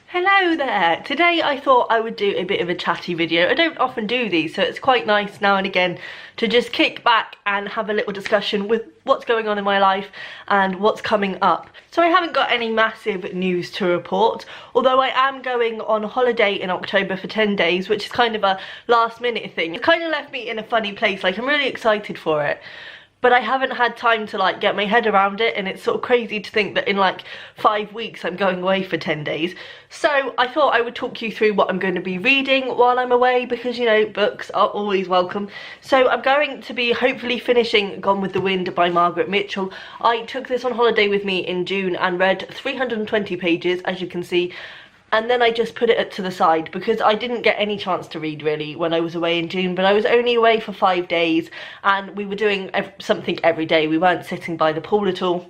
Hello there! Today I thought I would do a bit of a chatty video. I don't often do these, so it's quite nice now and again to just kick back and have a little discussion with what's going on in my life and what's coming up. So I haven't got any massive news to report, although I am going on holiday in October for 10 days, which is kind of a last minute thing. It kind of left me in a funny place, like I'm really excited for it. But I haven't had time to like get my head around it, and it's sort of crazy to think that in like 5 weeks I'm going away for 10 days. So I thought I would talk you through what I'm going to be reading while I'm away, because you know, books are always welcome. So I'm going to be hopefully finishing Gone with the Wind by Margaret Mitchell. I took this on holiday with me in June and read 320 pages, as you can see. And then I just put it to the side because I didn't get any chance to read really when I was away in June, but I was only away for 5 days and we were doing something every day. We weren't sitting by the pool at all.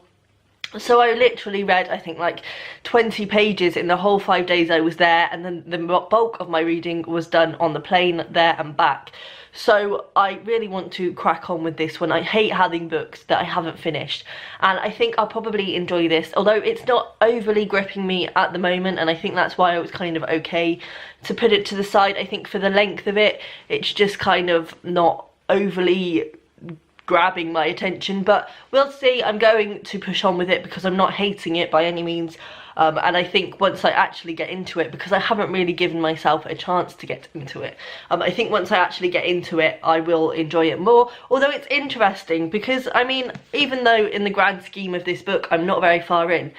So I literally read, I think, like 20 pages in the whole 5 days I was there, and then the bulk of my reading was done on the plane there and back. So I really want to crack on with this one. I hate having books that I haven't finished, and I think I'll probably enjoy this, although it's not overly gripping me at the moment, and I think that's why I was kind of okay to put it to the side. I think for the length of it, it's just kind of not overly grabbing my attention, but we'll see. I'm going to push on with it because I'm not hating it by any means, and I think once I actually get into it, because I haven't really given myself a chance to get into it, I think once I actually get into it I will enjoy it more. Although it's interesting because, I mean, even though in the grand scheme of this book I'm not very far in,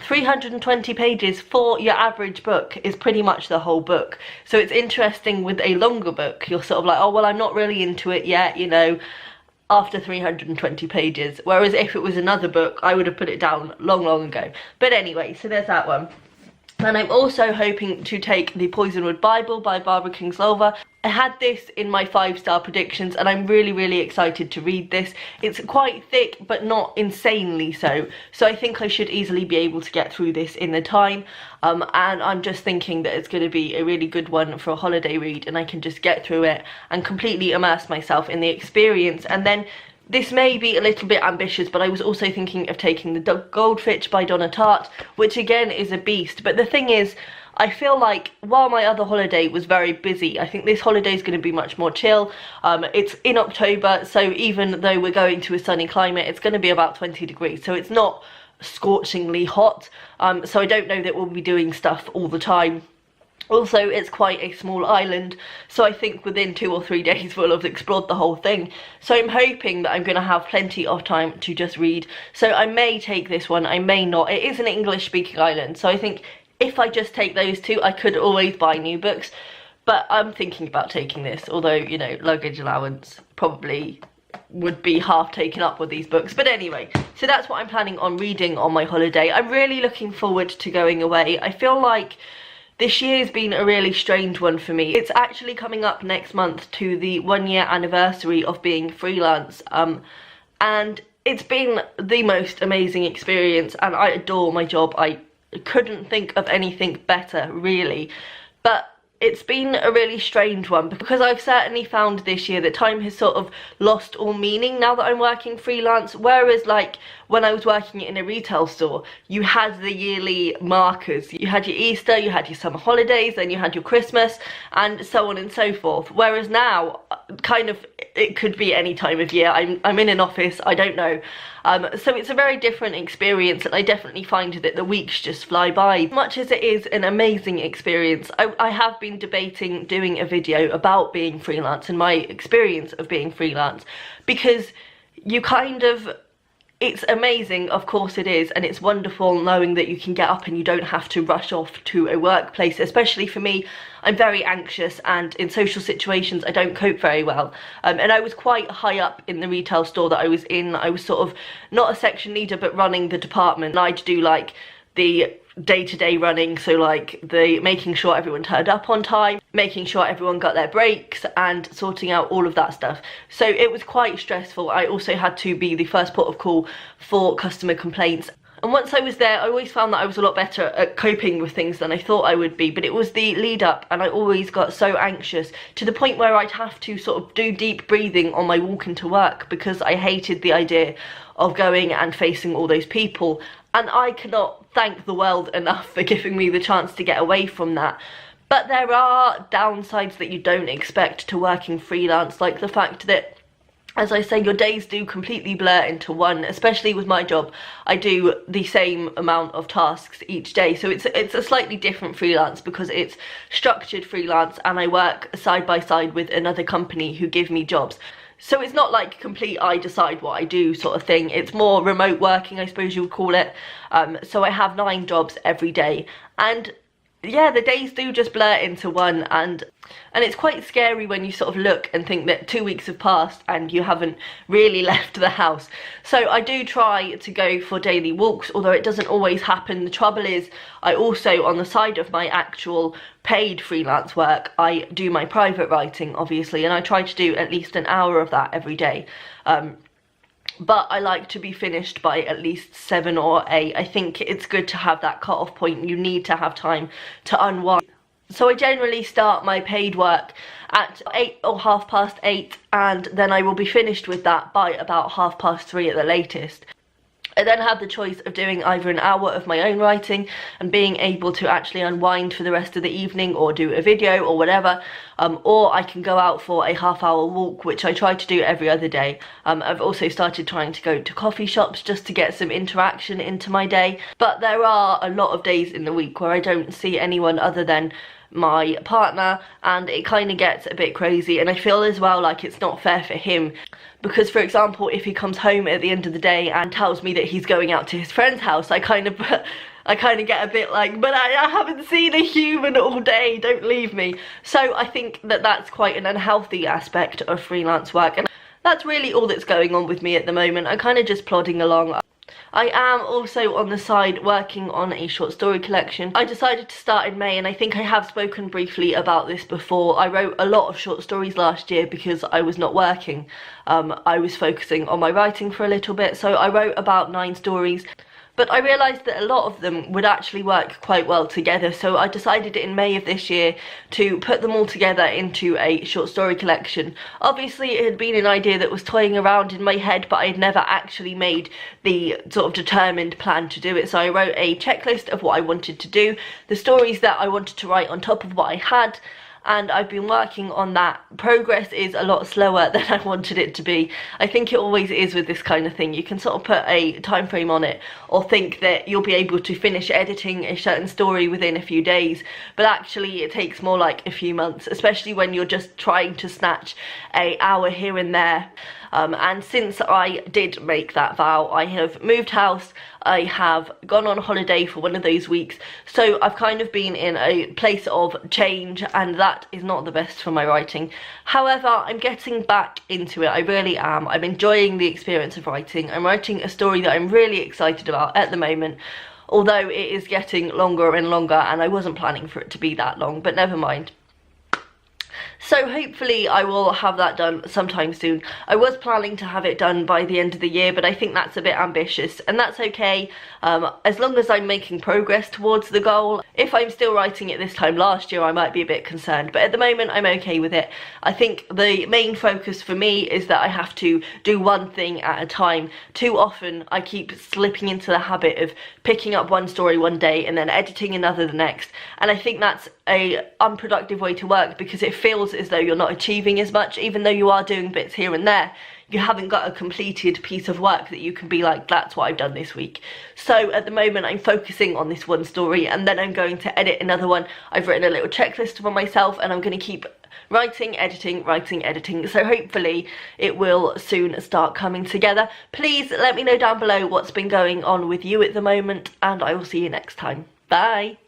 320 pages for your average book is pretty much the whole book. So it's interesting with a longer book, you're sort of like, oh well, I'm not really into it yet, you know, after 320 pages, whereas if it was another book I would have put it down long ago. But anyway, so there's that one. And I'm also hoping to take the Poisonwood Bible by Barbara Kingsolver. I had this in my 5-star predictions and I'm really excited to read this. It's quite thick but not insanely so, so I think I should easily be able to get through this in the time, and I'm just thinking that it's going to be a really good one for a holiday read, and I can just get through it and completely immerse myself in the experience. And then this may be a little bit ambitious, but I was also thinking of taking the Goldfinch by Donna Tartt, which again is a beast. But the thing is, I feel like while my other holiday was very busy, I think this holiday is going to be much more chill. It's in October, so even though we're going to a sunny climate, it's going to be about 20 degrees, so it's not scorchingly hot. So I don't know that we'll be doing stuff all the time. Also, it's quite a small island, so I think within 2 or 3 days we'll have explored the whole thing. So I'm hoping that I'm going to have plenty of time to just read. So I may take this one, I may not. It is an English-speaking island, so I think if I just take those two, I could always buy new books. But I'm thinking about taking this, although, you know, luggage allowance probably would be half taken up with these books. But anyway, so that's what I'm planning on reading on my holiday. I'm really looking forward to going away. I feel like this year's been a really strange one for me. It's actually coming up next month to the 1-year anniversary of being freelance, and it's been the most amazing experience, and I adore my job. I couldn't think of anything better really, but it's been a really strange one because I've certainly found this year that time has sort of lost all meaning now that I'm working freelance, whereas like when I was working in a retail store, you had the yearly markers. You had your Easter, you had your summer holidays, then you had your Christmas, and so on and so forth. Whereas now, kind of, it could be any time of year. I'm in an office, I don't know. So it's a very different experience, and I definitely find that the weeks just fly by. Much as it is an amazing experience, I have been debating doing a video about being freelance and my experience of being freelance, because you kind of, it's amazing, of course it is, and it's wonderful knowing that you can get up and you don't have to rush off to a workplace. Especially for me, I'm very anxious, and in social situations I don't cope very well. And I was quite high up in the retail store that I was in. I was sort of not a section leader but running the department. I'd do like the day-to-day running, so like the making sure everyone turned up on time, making sure everyone got their breaks, and sorting out all of that stuff. So it was quite stressful. I also had to be the first port of call for customer complaints, and once I was there I always found that I was a lot better at coping with things than I thought I would be. But it was the lead up, and I always got so anxious to the point where I'd have to sort of do deep breathing on my walk into work because I hated the idea of going and facing all those people. And I cannot thank the world enough for giving me the chance to get away from that. But there are downsides that you don't expect to working freelance, like the fact that, as I say, your days do completely blur into one. Especially with my job, I do the same amount of tasks each day, so it's a slightly different freelance because it's structured freelance and I work side by side with another company who give me jobs. So it's not like complete I decide what I do sort of thing. It's more remote working, I suppose you would call it. So I have 9 jobs every day, and yeah, the days do just blur into one, and it's quite scary when you sort of look and think that 2 weeks have passed and you haven't really left the house. So I do try to go for daily walks, although it doesn't always happen. The trouble is, I also, on the side of my actual paid freelance work, I do my private writing, obviously, and I try to do at least an hour of that every day. But I like to be finished by at least 7 or 8. I think it's good to have that cut-off point. You need to have time to unwind. So I generally start my paid work at 8 or 8:30, and then I will be finished with that by about 3:30 at the latest. I then have the choice of doing either an hour of my own writing and being able to actually unwind for the rest of the evening, or do a video or whatever, or I can go out for a half-hour walk, which I try to do every other day. I've also started trying to go to coffee shops just to get some interaction into my day, but there are a lot of days in the week where I don't see anyone other than my partner, and it kind of gets a bit crazy, and I feel as well like it's not fair for him, because for example, if he comes home at the end of the day and tells me that he's going out to his friend's house, I kind of get a bit like, but I haven't seen a human all day, don't leave me. So I think that that's quite an unhealthy aspect of freelance work, and that's really all that's going on with me at the moment. I'm kind of just plodding along. I am also on the side working on a short story collection. I decided to start in May, and I think I have spoken briefly about this before. I wrote a lot of short stories last year because I was not working. I was focusing on my writing for a little bit, so I wrote about 9 stories. But I realised that a lot of them would actually work quite well together, so I decided in May of this year to put them all together into a short story collection. Obviously it had been an idea that was toying around in my head, but I had never actually made the sort of determined plan to do it. So I wrote a checklist of what I wanted to do, the stories that I wanted to write on top of what I had, and I've been working on that. Progress is a lot slower than I wanted it to be. I think it always is with this kind of thing. You can sort of put a time frame on it, or think that you'll be able to finish editing a certain story within a few days, but actually it takes more like a few months, especially when you're just trying to snatch an hour here and there. And since I did make that vow, I have moved house, I have gone on holiday for one of those weeks, so I've kind of been in a place of change, and that is not the best for my writing. However, I'm getting back into it, I really am. I'm enjoying the experience of writing. I'm writing a story that I'm really excited about at the moment, although it is getting longer and longer, and I wasn't planning for it to be that long, but never mind. So hopefully I will have that done sometime soon. I was planning to have it done by the end of the year, but I think that's a bit ambitious, and that's okay, as long as I'm making progress towards the goal. If I'm still writing it this time last year, I might be a bit concerned, but at the moment I'm okay with it. I think the main focus for me is that I have to do one thing at a time. Too often I keep slipping into the habit of picking up one story one day and then editing another the next, and I think that's a unproductive way to work, because it feels as though you're not achieving as much. Even though you are doing bits here and there, you haven't got a completed piece of work that you can be like, that's what I've done this week. So at the moment I'm focusing on this one story, and then I'm going to edit another one. I've written a little checklist for myself, and I'm going to keep writing, editing, so hopefully it will soon start coming together. Please let me know down below what's been going on with you at the moment, and I will see you next time. Bye!